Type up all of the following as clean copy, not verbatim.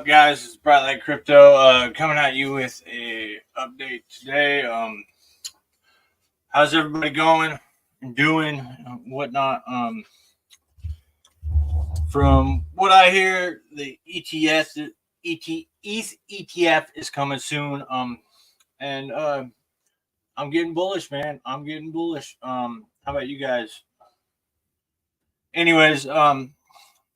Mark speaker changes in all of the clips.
Speaker 1: up, guys? It's Bright Light Crypto coming at you with a update today. How's everybody going and doing and whatnot? From what I hear, the ETH ETF is coming soon. And I'm getting bullish, man. I'm getting bullish. How about you guys? Anyways,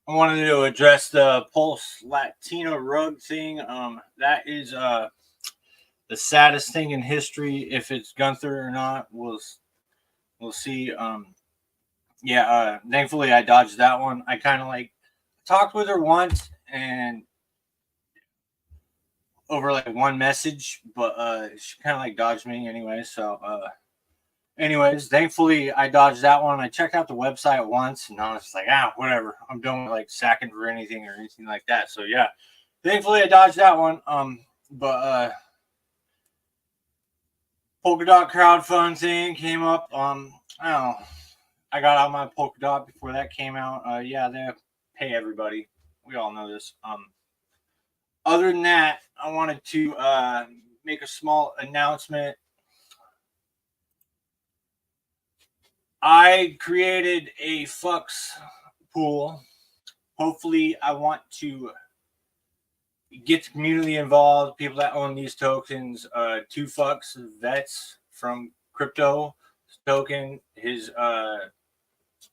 Speaker 1: I wanted to address the Pulse Latino rug thing. That is the saddest thing in history. If it's Gunther or not, we'll see. Thankfully I dodged that one. I kind of like talked with her once and over like one message, but she kind of like dodged me anyway. So anyways, thankfully I dodged that one. I checked out the website once and I was like, whatever. I'm done with like sacking for anything or anything like that. So yeah, thankfully I dodged that one. But Polkadot crowdfund thing came up. I don't know. I got out my Polkadot before that came out. They pay everybody. We all know this. Other than that, I wanted to make a small announcement. I created a Fux pool. Hopefully, I want to get the community involved, people that own these tokens. 2 Fux vets from crypto token, his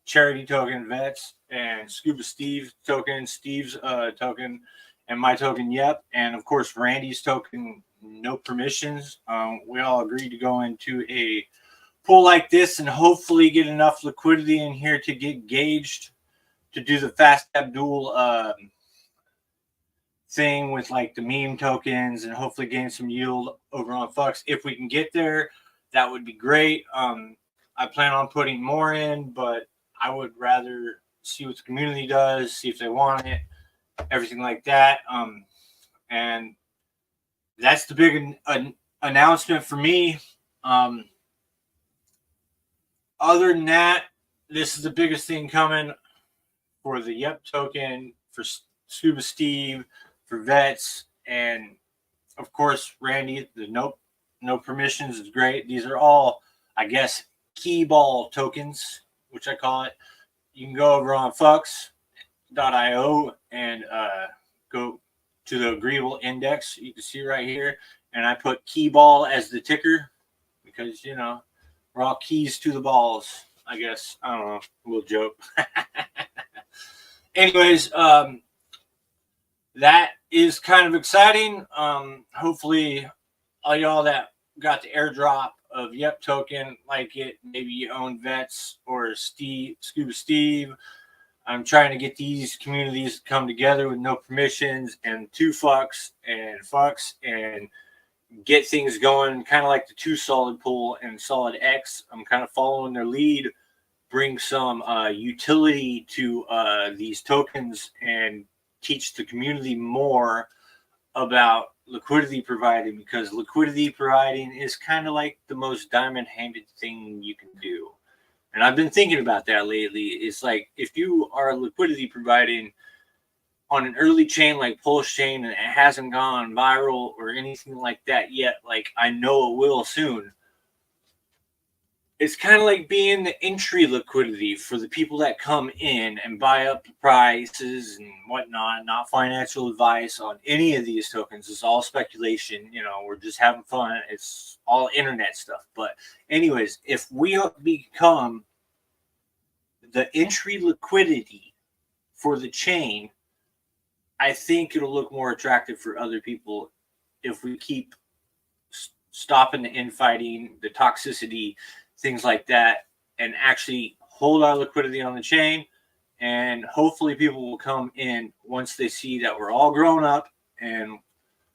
Speaker 1: charity token vets, and Scuba Steve token, Steve's token, and my token and of course Randy's token no permissions. We all agreed to go into a pool like this and hopefully get enough liquidity in here to get gauged to do the fast Abdul thing with like the meme tokens and hopefully gain some yield over on Fux. If we can get there, that would be great. I plan on putting more in, but I would rather see what the community does, see if they want it, everything like that. And that's the big announcement for me. Other than that, this is the biggest thing coming for the Yep token, for Scuba Steve, for vets, and of course Randy. The no permissions is great. These are all, I guess, key ball tokens, which I call it. You can go over on Fux.io and go to the agreeable index. You can see right here, and I put key ball as the ticker because we're all keys to the balls, I guess. I don't know. A little joke. Anyways, that is kind of exciting. Hopefully, all y'all that got the airdrop of Yep token like it. Maybe you own vets or Scuba Steve. I'm trying to get these communities to come together with no permissions and 2 Fux and get things going, kind of like the 2 Solid pool and Solidx. I'm kind of following their lead, bring some utility to these tokens and teach the community more about liquidity providing, because liquidity providing is kind of like the most diamond-handed thing you can do. And I've been thinking about that lately. It's like if you are liquidity providing on an early chain like Pulsechain and it hasn't gone viral or anything like that yet, like I know it will soon, it's kind of like being the entry liquidity for the people that come in and buy up the prices and whatnot. Not financial advice on any of these tokens. It's all speculation. We're just having fun. It's all internet stuff. But anyways, if we become the entry liquidity for the chain, I think it'll look more attractive for other people if we keep stopping the infighting, the toxicity, things like that, and actually hold our liquidity on the chain. And hopefully people will come in once they see that we're all grown up, and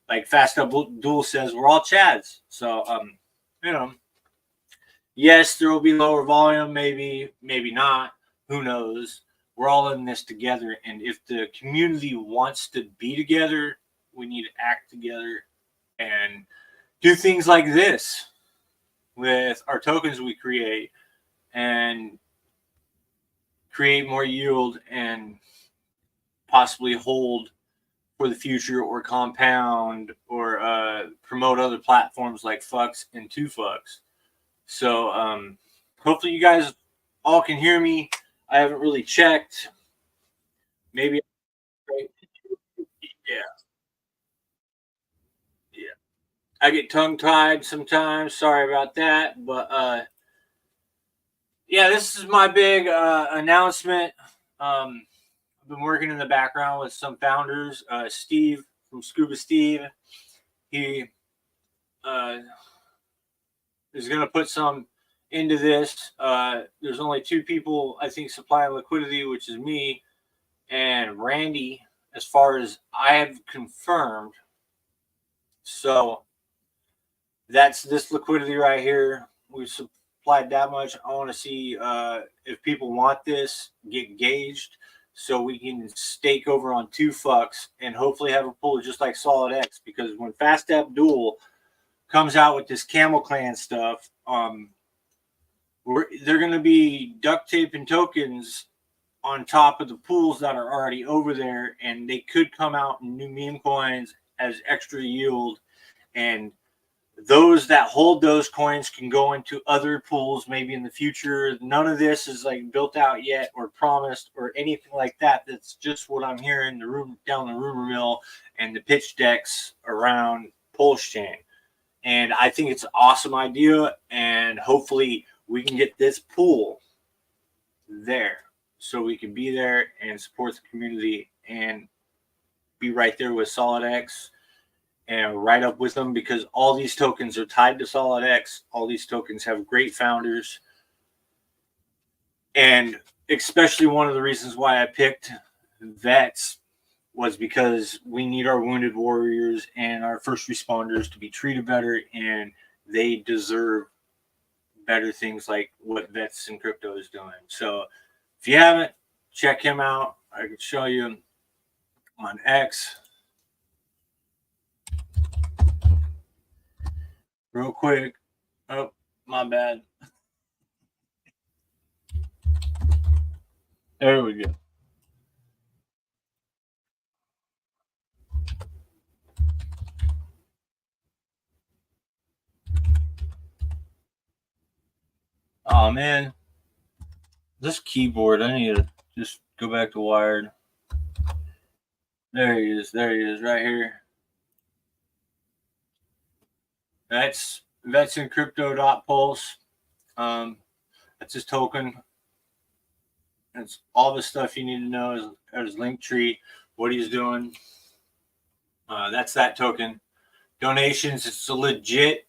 Speaker 1: like Fast Abdul says, we're all Chads. So yes, there will be lower volume, maybe not, who knows. We're all in this together, and if the community wants to be together, we need to act together and do things like this with our tokens we create and create more yield and possibly hold for the future, or compound, or promote other platforms like Fucks and 2Fucks. So hopefully you guys all can hear me. I haven't really checked. Maybe. Yeah, yeah. I get tongue tied sometimes. Sorry about that, but yeah, this is my big announcement. I've been working in the background with some founders. Steve from Scuba Steve, he uh, is going to put some into this. There's only two people I think supplying liquidity, which is me and Randy, as far as I have confirmed. So that's this liquidity right here. We've supplied that much. I want to see if people want this, get gauged, so we can stake over on 2Fucks and hopefully have a pool just like Solidx. Because when Fast Abdul comes out with this Camel Clan stuff, they're going to be duct taping tokens on top of the pools that are already over there, and they could come out in new meme coins as extra yield, and those that hold those coins can go into other pools maybe in the future. None of this is like built out yet or promised or anything like that. That's just what I'm hearing down the rumor mill and the pitch decks around Pulsechain. And I think it's an awesome idea, and hopefully we can get this pool there so we can be there and support the community and be right there with Solidx and right up with them, because all these tokens are tied to Solidx. All these tokens have great founders. And especially one of the reasons why I picked vets was because we need our wounded warriors and our first responders to be treated better, and they deserve better things like what Vets in Crypto is doing. So if you haven't, check him out. I could show you on X real quick. Oh, my bad. There we go. Oh man, this keyboard, I need to just go back to wired. There he is. There he is, right here. That's in crypto.pulse. That's his token. That's all the stuff you need to know is Linktree, what he's doing. That's that token. Donations, it's a legit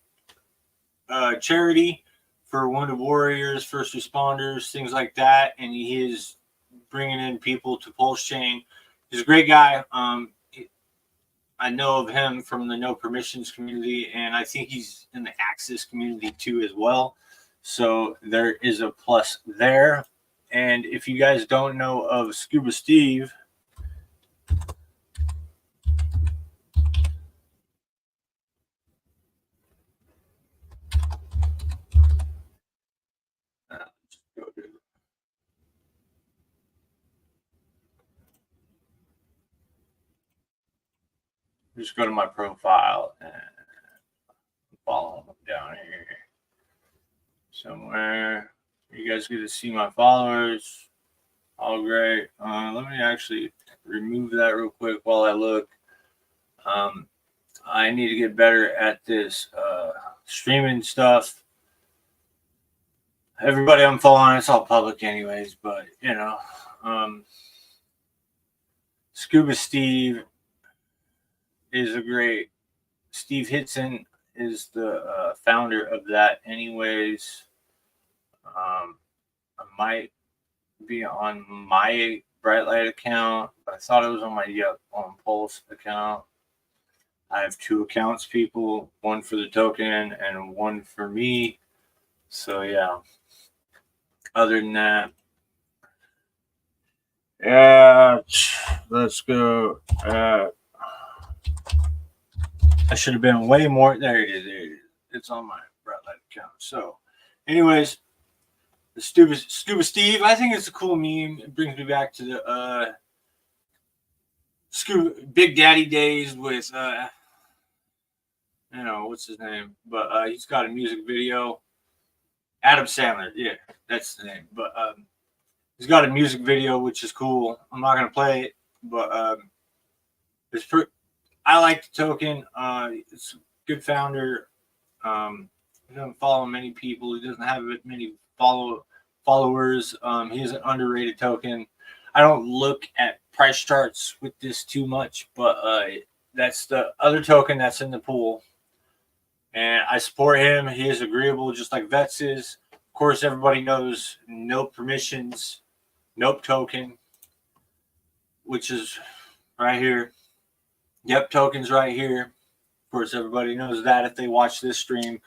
Speaker 1: charity for wounded warriors, first responders, things like that. And he is bringing in people to Pulsechain. He's a great guy. I know of him from the No Permissions community, and I think he's in the Axis community too as well. So there is a plus there. And if you guys don't know of Scuba Steve, just go to my profile and follow him down here somewhere. You guys get to see my followers. All great. Let me actually remove that real quick while I look. I need to get better at this streaming stuff. Everybody I'm following, it's all public anyways, but you know, Scuba Steve is a great. Steve Hitson is the founder of that anyways. I might be on my Brightlight account, but I thought it was on my Pulse account. I have two accounts, people, one for the token and one for me. So yeah. Other than that, yeah, let's go. I should have been way more. There it is. There it is. It's on my Brightlight account. So, anyways, the Scuba Steve, I think it's a cool meme. It brings me back to Big Daddy Days with what's his name, but he's got a music video. Adam Sandler, yeah, that's the name. But he's got a music video which is cool. I'm not gonna play it, but it's pretty. I like the token. It's a good founder. He doesn't follow many people. He doesn't have many followers. He is an underrated token. I don't look at price charts with this too much, but that's the other token that's in the pool, and I support him. He is agreeable, just like Vets is. Of course, everybody knows Nope Permissions, Nope token, which is right here. Yep token's right here. Of course, everybody knows that if they watch this stream.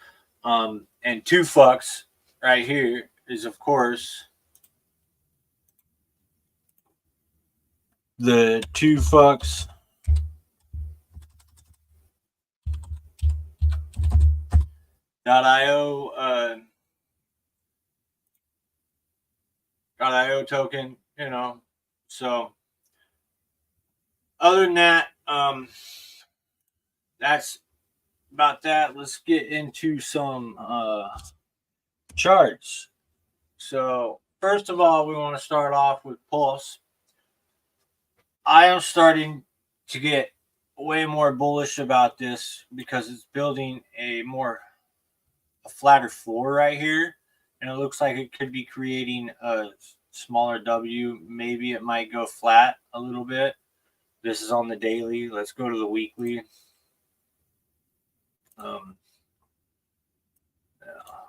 Speaker 1: And 2 fucks right here is, of course, the 2 fucks .io .io token, So other than that, that's about that. Let's get into some charts. So first of all, we want to start off with Pulse. I am starting to get way more bullish about this because it's building a flatter floor right here, and it looks like it could be creating a smaller W. Maybe it might go flat a little bit. This is on the daily. Let's go to the weekly.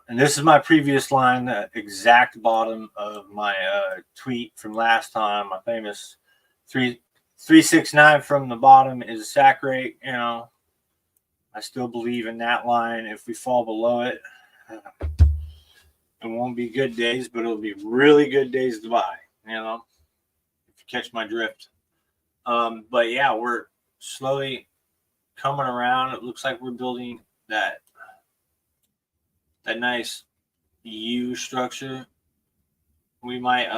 Speaker 1: And this is my previous line, the exact bottom of my tweet from last time. My famous 369 from the bottom is a sack rate. I still believe in that line. If we fall below it, it won't be good days, but it'll be really good days to buy. If you catch my drift. But yeah, we're slowly coming around. It looks like we're building that nice U structure. We might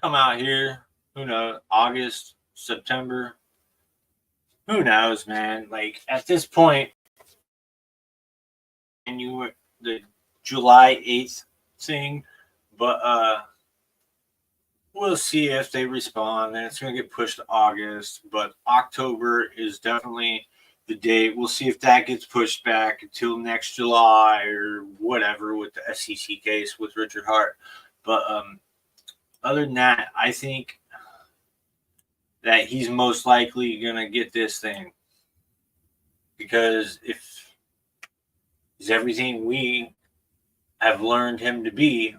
Speaker 1: come out here, who knows, August, September, who knows, man. Like at this point, and you were the July 8th thing, but we'll see if they respond. Then it's going to get pushed to August, but October is definitely the date. We'll see if that gets pushed back until next July or whatever with the SEC case with Richard Hart. But other than that, I think that he's most likely going to get this thing, because if he's everything we have learned him to be,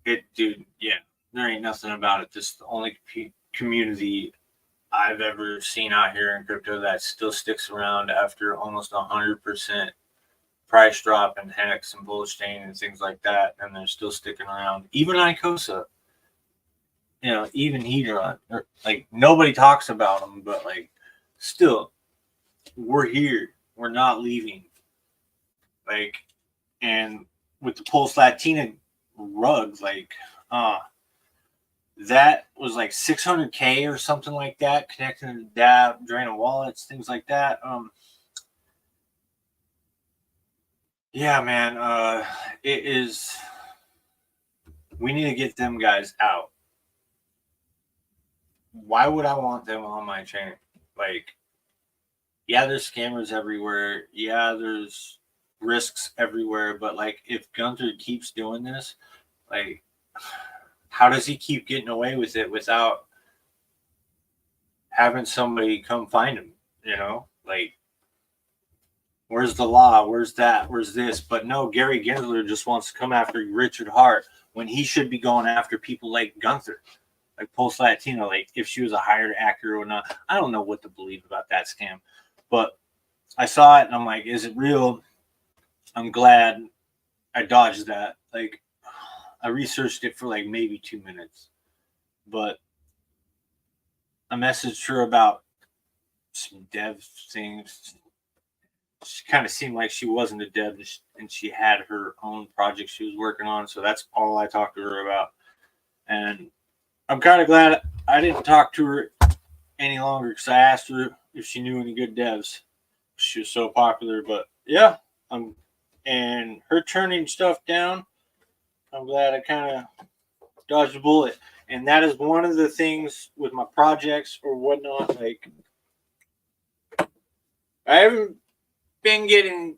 Speaker 1: there ain't nothing about it. This is the only community I've ever seen out here in crypto that still sticks around after almost 100% price drop in Hex and Pulsechain and things like that, and they're still sticking around. Even Icosa, even Hedron, like nobody talks about them, but like still, we're here. We're not leaving. Like, and with the Pulse Latina rug, like, that was like 600K or something like that, connecting to DApp, draining wallets, things like that. Yeah, man, it is. We need to get them guys out. Why would I want them on my chain? Like, yeah, there's scammers everywhere. Yeah, there's risks everywhere. But like, if Gunther keeps doing this, like, how does he keep getting away with it without having somebody come find him? Like, where's the law? Where's that? Where's this? But no, Gary Gensler just wants to come after Richard Hart when he should be going after people like Gunther, like Pulse Latina, like if she was a hired actor or not. I don't know what to believe about that scam, but I saw it and I'm like, is it real? I'm glad I dodged that. Like, I researched it for like maybe 2 minutes, but I messaged her about some dev things. She kind of seemed like she wasn't a dev, and she had her own project she was working on. So that's all I talked to her about. And I'm kind of glad I didn't talk to her any longer because I asked her if she knew any good devs. She was so popular, but yeah, and her turning stuff down. I'm glad I kind of dodged a bullet. And that is one of the things with my projects or whatnot. Like, I haven't been getting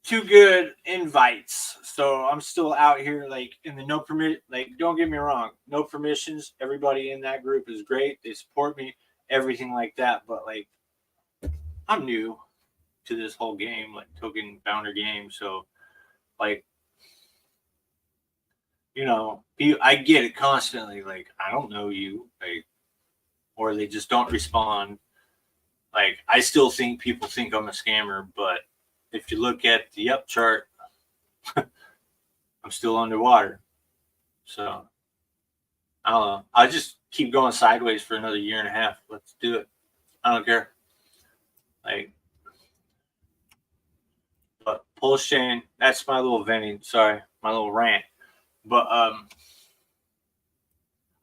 Speaker 1: too good invites, so I'm still out here like in the no permit. Like, don't get me wrong, no permissions. Everybody in that group is great. They support me, everything like that. But like, I'm new to this whole game, like token founder game. So like, I get it constantly. Like, I don't know you, like, or they just don't respond. Like, I still think people think I'm a scammer, but if you look at the up chart, I'm still underwater. So I don't know. I'll just keep going sideways for another year and a half. Let's do it. I don't care. Like, but Pulsechain, that's my little venting. Sorry, my little rant. But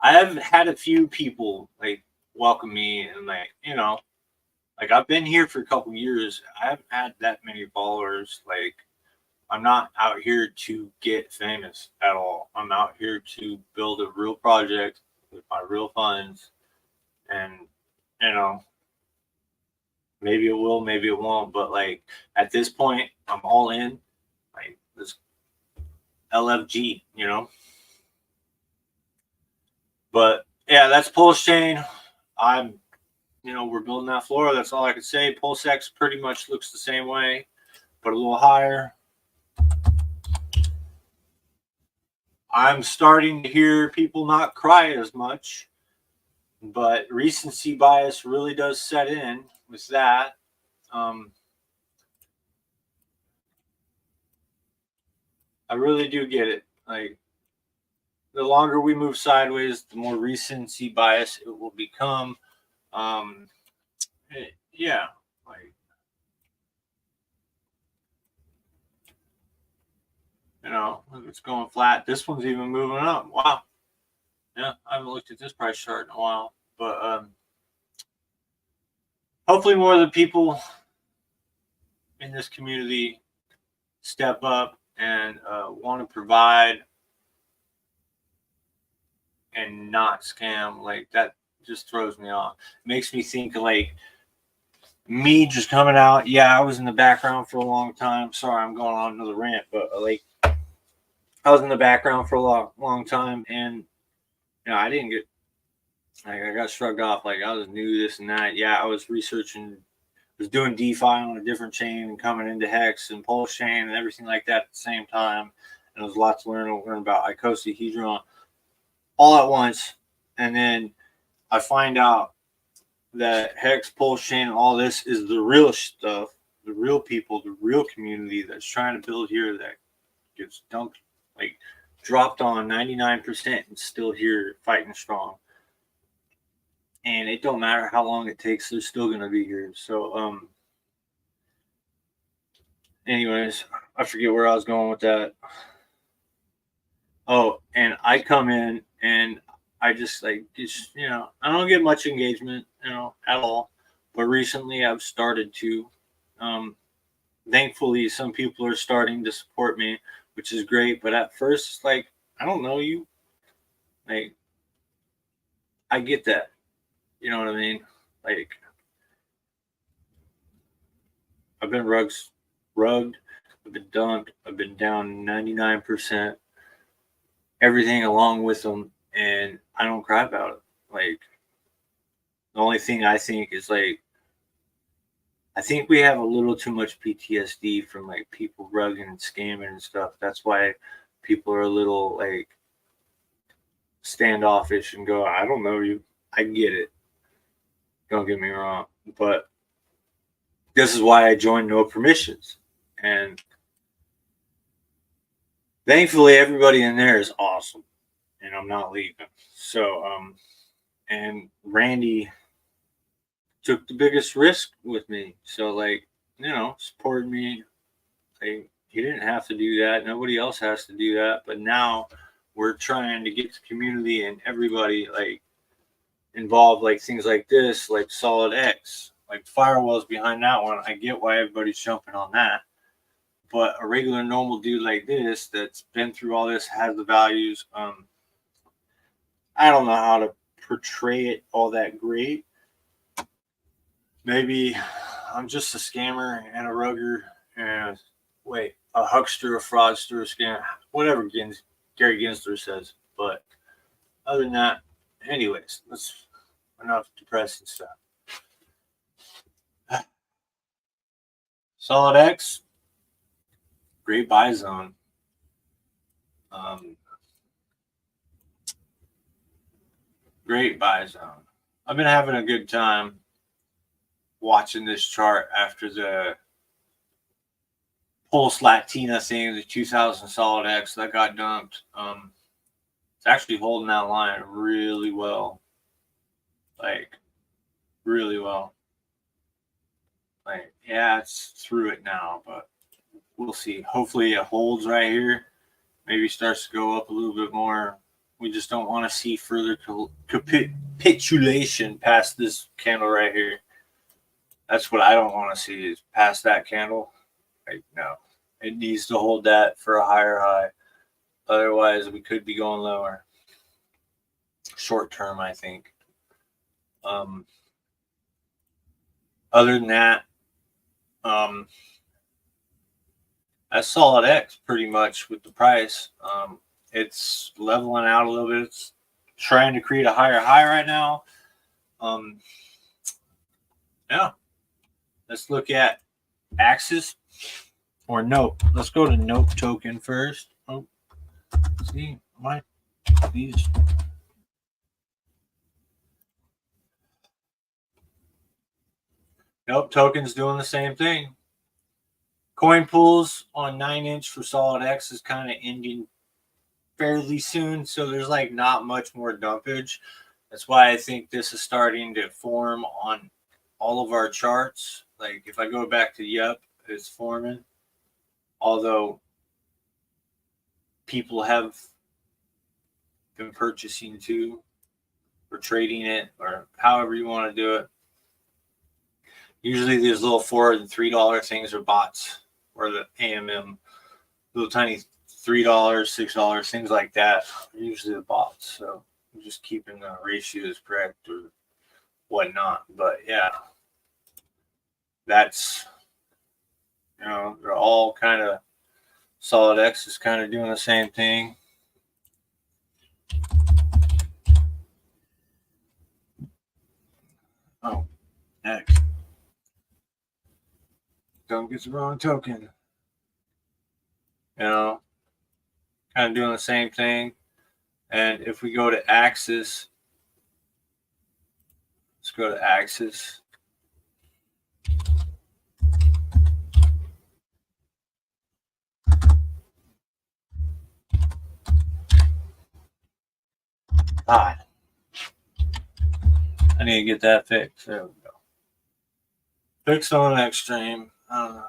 Speaker 1: I have had a few people like welcome me and like I've been here for a couple years. I haven't had that many followers. Like, I'm not out here to get famous at all. I'm out here to build a real project with my real funds, and maybe it will, maybe it won't. But like, at this point, I'm all in. Like, this LFG, But yeah, that's Pulsechain. We're building that floor. That's all I can say. Pulsex pretty much looks the same way, but a little higher. I'm starting to hear people not cry as much, but recency bias really does set in with that. I really do get it. Like, the longer we move sideways, the more recency bias it will become. Yeah, like, it's going flat. This one's even moving up. Wow. Yeah, I haven't looked at this price chart in a while, but hopefully more of the people in this community step up and want to provide and not scam. Like, that just throws me off. It makes me think like me just coming out. Yeah, I was in the background for a long time. Sorry, I'm going on another rant, but like, I was in the background for a long time, and I didn't get, like, I got shrugged off. Like, I was new, this and that. Yeah, I was researching, was doing DeFi on a different chain and coming into Hex and Pulsechain and everything like that at the same time. And there was lots to learn about Icosi, Hedron, all at once. And then I find out that Hex, Pulsechain, all this is the real stuff, the real people, the real community that's trying to build here, that gets dumped, like, dropped on 99% and still here fighting strong. And it don't matter how long it takes, they're still going to be here. So, anyways, I forget where I was going with that. Oh, and I come in and I just I don't get much engagement, at all. But recently I've started to. Thankfully, some people are starting to support me, which is great. But at first, it's like, I don't know you. Like, I get that. You know what I mean? Like, I've been rugged, I've been dumped, I've been down 99%, everything along with them, and I don't cry about it. Like, the only thing I think is, like, I think we have a little too much PTSD from like people rugging and scamming and stuff. That's why people are a little like standoffish and go, I don't know you. I get it. Don't get me wrong. But this is why I joined No Permissions. And thankfully everybody in there is awesome. And I'm not leaving. So and Randy took the biggest risk with me. So, like, supported me. Like, he didn't have to do that. Nobody else has to do that. But now we're trying to get the community and everybody like involved, like things like this, like Solidx, like firewalls behind that one. I get why everybody's jumping on that, but a regular normal dude like this that's been through all this has the values. I don't know how to portray it all that great. Maybe I'm just a scammer and a rugger and a huckster, a fraudster, a scammer, whatever Gary Gensler says. But other than that, anyways, that's enough depressing stuff. Solidx, great buy zone. Great buy zone. I've been having a good time watching this chart after the Pulse Latina thing, the 2000 Solidx that got dumped. It's actually holding that line really well. Like, really well. Like, yeah, it's through it now, but we'll see. Hopefully it holds right here. Maybe starts to go up a little bit more. We just don't want to see further capitulation past this candle right here. That's what I don't want to see, is past that candle. Like, no. It needs to hold that for a higher high. Otherwise, we could be going lower. Short term, I think. Other than that, that's Solidx pretty much with the price. It's leveling out a little bit. It's trying to create a higher high right now. Yeah. Let's look at Axis or Nope. Let's go to Nope token first. Oh, see, these. Nope token's doing the same thing. Coin pools on 9-inch for Solidx is kind of ending fairly soon, so there's like not much more dumpage. That's why I think this is starting to form on all of our charts. Like if I go back to Yup, it's forming. Although people have been purchasing too, or trading it, or however you want to do it. Usually these little $4 and $3 things are bots, or the AMM, little tiny $3, $6, things like that, usually the bots. So I'm just keeping the ratios correct or whatnot. But yeah, that's, they're all kind of, Solidx is kind of doing the same thing. Oh, next. Don't get the wrong token. Kind of doing the same thing. And if we go to Axis, let's go to Axis. I need to get that fixed. There we go. Fixed on next stream. I don't know.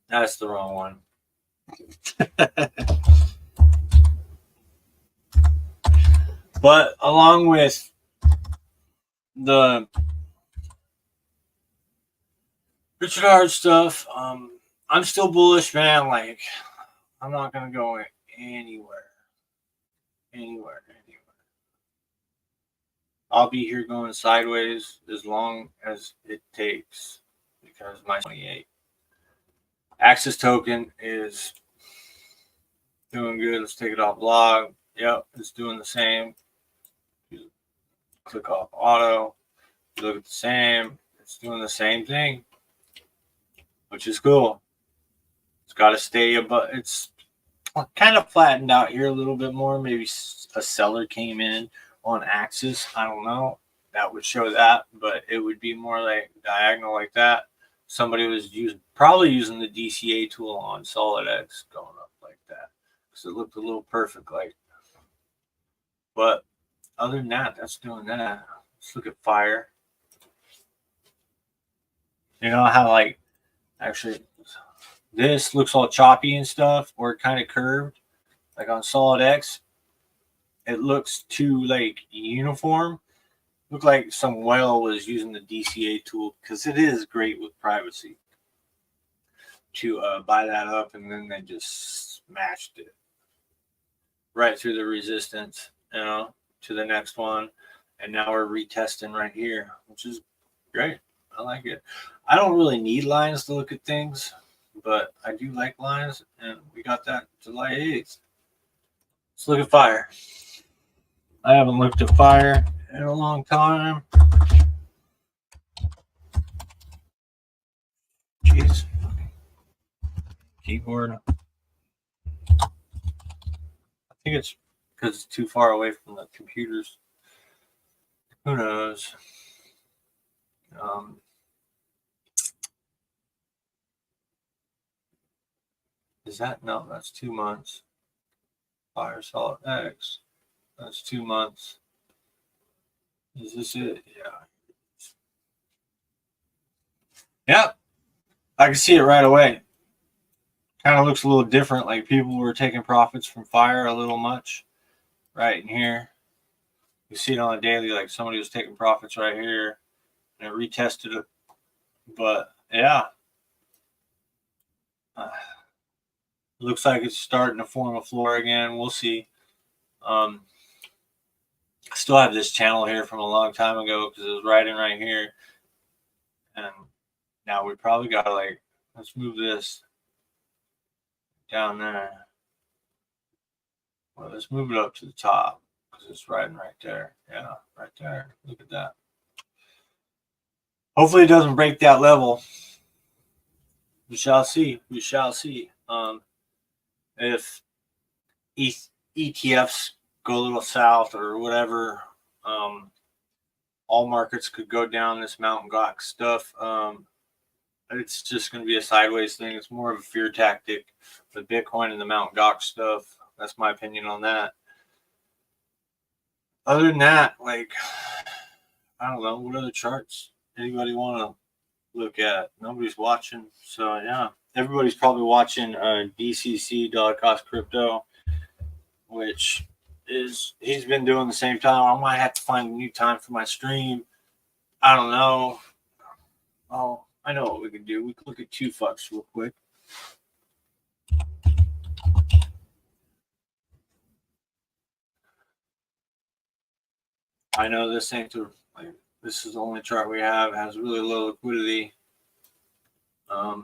Speaker 1: That's the wrong one. But along with the Richard Hart stuff, I'm still bullish, man. Like, I'm not going to go anywhere. I'll be here going sideways as long as it takes, because my 28 Axis token is doing good. Let's take it off log. Yep, it's doing the same. Click off auto. Look at the same. It's doing the same thing, which is cool. It's got to stay above. It's kind of flattened out here a little bit more. Maybe a seller came in on Axis. I don't know. That would show that, but it would be more like diagonal like that. Somebody was probably using the DCA tool on Solidx going up like that, because it looked a little perfect like. But other than that, that's doing that. Let's look at fire. You know how, like, actually this looks all choppy and stuff, or kind of curved. like on Solidx, it looks too like uniform. Look like some whale was using the DCA tool, because it is great with privacy to buy that up, and then they just smashed it right through the resistance, to the next one. And now we're retesting right here, which is great. I like it. I don't really need lines to look at things, but I do like lines, and we got that July 8th. Let's look at fire. I haven't looked at fire in a long time. Jeez. Keyboard. I think it's because it's too far away from the computers. Who knows? Is that? No, that's 2 months. Fire Solidx. That's 2 months. Is this it? Yeah. Yep. I can see it right away. Kind of looks a little different. Like people were taking profits from fire a little much right in here. You see it on the daily, like somebody was taking profits right here, and it retested it. But yeah, looks like it's starting to form a floor again. We'll see. I still have this channel here from a long time ago because it was riding right here, and now we probably got to let's move this down there. Well, let's move it up to the top because it's riding right there. Yeah, right there. Look at that. Hopefully it doesn't break that level. We shall see. We shall see. If ETFs go a little south or whatever, all markets could go down this Mt. Gox stuff. It's just going to be a sideways thing. It's more of a fear tactic with Bitcoin and the Mt. Gox stuff. That's my opinion on that. Other than that, I don't know. What other charts anybody want to look at? Nobody's watching. So, yeah. Everybody's probably watching DCC, Dollar Cost Crypto, which is, he's been doing the same time. I might have to find a new time for my stream. I don't know. Oh, I know what we could do. We could look at 2 fucks real quick. I know this ain't the, this is the only chart we have. It has really low liquidity. Yeah,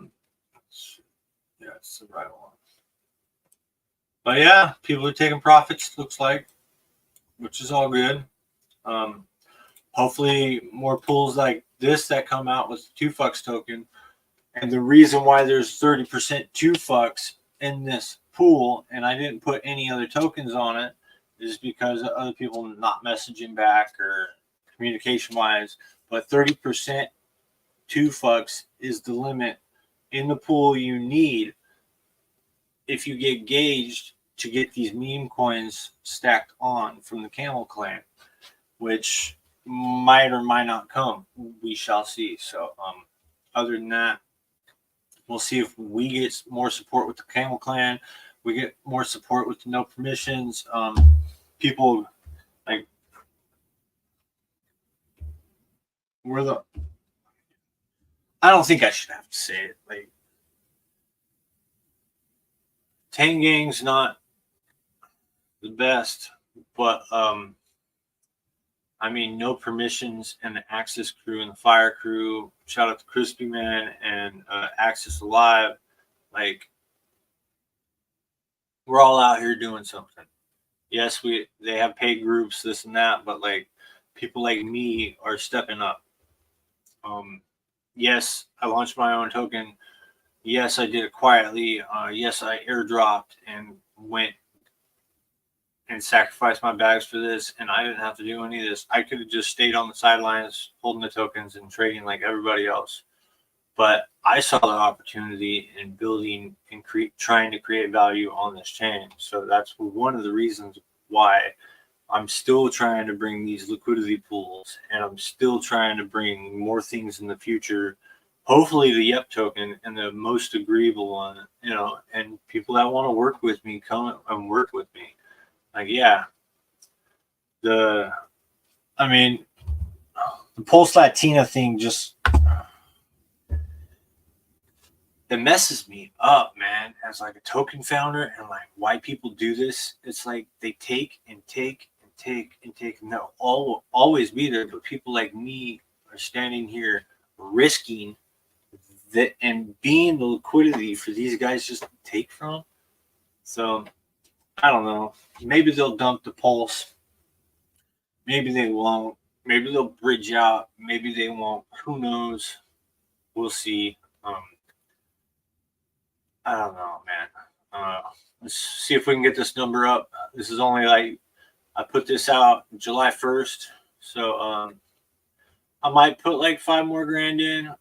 Speaker 1: it's the right one. But yeah, people are taking profits, looks like, which is all good. Hopefully more pools like this that come out with the 2 fucks token. And the reason why there's 30% 2 fucks in this pool, and I didn't put any other tokens on it, is because of other people not messaging back or communication wise. But 30% 2 fucks is the limit in the pool you need if you get gauged to get these meme coins stacked on from the Camel Clan, which might or might not come. We shall see. So other than that, we'll see if we get more support with the Camel Clan. We get more support with the no permissions. People we're the. I don't think I should have to say it. Tangang's not the best, but I mean, no permissions and the Axis crew and the Fire crew. Shout out to Crispy Man and Axis Alive. We're all out here doing something. Yes, they have paid groups, this and that, but people like me are stepping up. Yes, I launched my own token. Yes, I did it quietly. Yes, I airdropped and went and sacrificed my bags for this, and I didn't have to do any of this. I could have just stayed on the sidelines holding the tokens and trading like everybody else. But I saw the opportunity in building and trying to create value on this chain. So that's one of the reasons why I'm still trying to bring these liquidity pools, and I'm still trying to bring more things in the future hopefully the Yep token and the most agreeable one, you know, and people that want to work with me come and work with me. Like, yeah, I mean, the Pulse Latina thing just, it messes me up, man, as like a token founder, and like why people do this. It's like they take and take and take and take, and they'll always be there, but people like me are standing here risking that and being the liquidity for these guys just to take from. So I don't know. Maybe they'll dump the Pulse. Maybe they won't. Maybe they'll bridge out. Maybe they won't. Who knows? We'll see. I don't know, man. Let's see if we can get this number up. This is only like, I put this out July 1st. So I might put like 5 more grand in.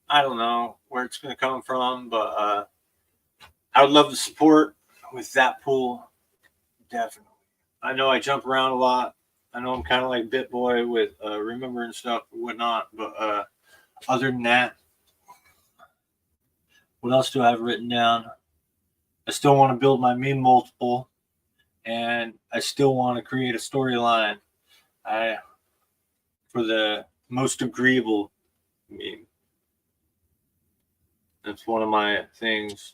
Speaker 1: I don't know where it's going to come from, but I would love the support with that pool. Definitely. I know I jump around a lot. I know I'm kind of like BitBoy with remembering stuff and whatnot, but other than that, what else do I have written down? I still want to build my meme multiple, and I still want to create a storyline for the most agreeable meme. That's one of my things.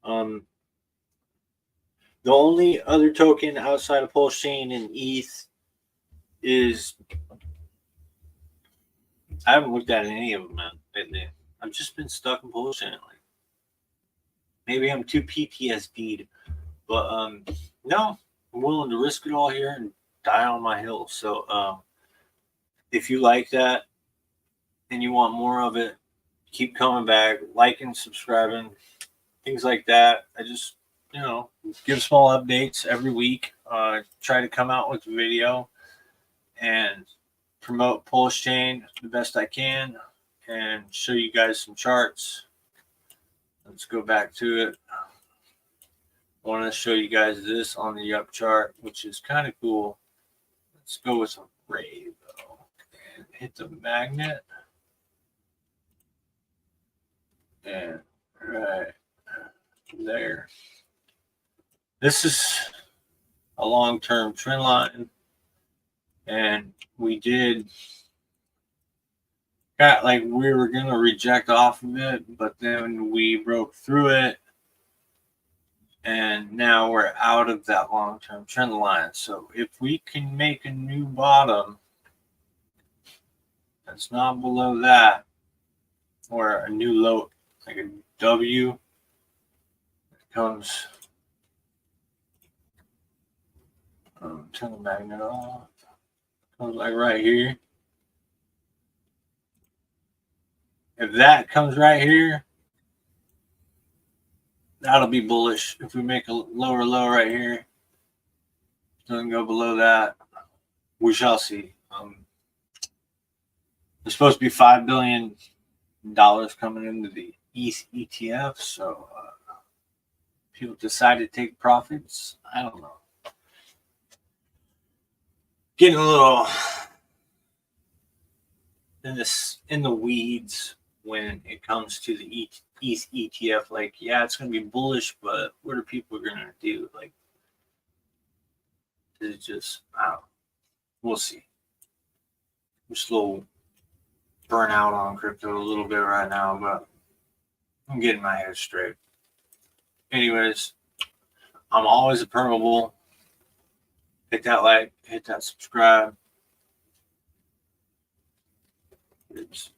Speaker 1: The only other token outside of Pulsechain and ETH is, I haven't looked at any of them, man, lately. I've just been stuck in Pulsechain. Like, maybe I'm too PTSD'd, but no, I'm willing to risk it all here and die on my hill. So if you like that and you want more of it, keep coming back, liking, subscribing, things like that. I just, you know, give small updates every week. Try to come out with a video and promote Pulsechain the best I can and show you guys some charts. Let's go back to it. I want to show you guys this on the up chart, which is kind of cool. Let's go with some ray though and hit the magnet. And right there. This is a long-term trend line, and we got like we were gonna reject off of it, but then we broke through it, and now we're out of that long-term trend line. So if we can make a new bottom that's not below that, or a new low, like a W, it comes, turn the magnet off, comes like right here. If that comes right here, that'll be bullish. If we make a lower low right here, doesn't go below that, we shall see. There's supposed to be $5 billion coming into the ETH ETF, so people decide to take profits. I don't know. Getting a little in the weeds when it comes to the ETH ETF. Like, yeah, it's going to be bullish, but what are people going to do? Like, is it just, I don't know. We'll see. I'm just a little burnt out on crypto a little bit right now, but I'm getting my head straight. Anyways, I'm always a permeable. Hit that like, hit that subscribe. Oops.